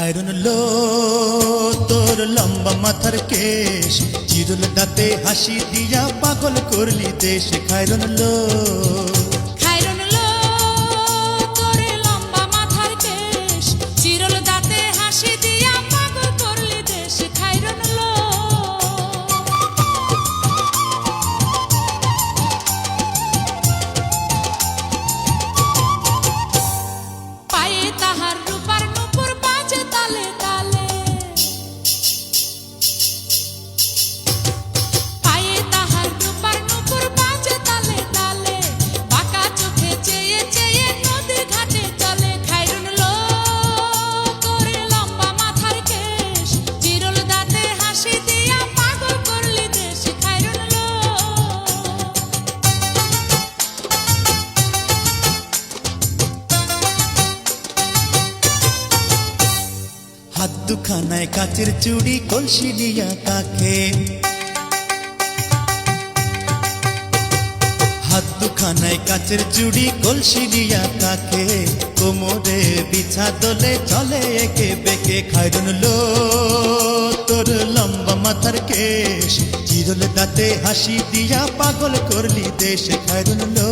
খায়রুন লো তোর লম্বা মাথার কেশ, চিরুল দাঁতে হাসি দিয়া পাগল করলি দেশ। খায়রুন লো খায়রুন লো তোর লম্বা মাথার কেশ, চিরল দাঁতে হাসি দিয়া পাগল করলি দেশ। খায়রুন লো পায়ে তাহার রূপার নূপুর বাজে তালে তালে, পায়ে তাহার রূপার নূপুর বাজে তালে তালে, বাঁকা চোখে চেয়ে চেয়ে নদী ঘাটে চলে। খায়রুন লো তোর লম্বা মাথার কেশ, চিরল দাঁতে হাসি দিয়া পাগল করলি দেশ। খায়রুন লো হাত দুখানায় কাচের চুড়ি, কলসি দিয়া কাকে। হাত দুখানায় কাচের চুড়ি, কলসি দিয়া কাকে। কোমরে বিছা দোলে চলে একে বেঁকে। খায়রুন লো তোর লম্বা মাথার কেশ, চিরল দাঁতে হাসি দিয়া পাগল করলি দেশ। খায়রুন লো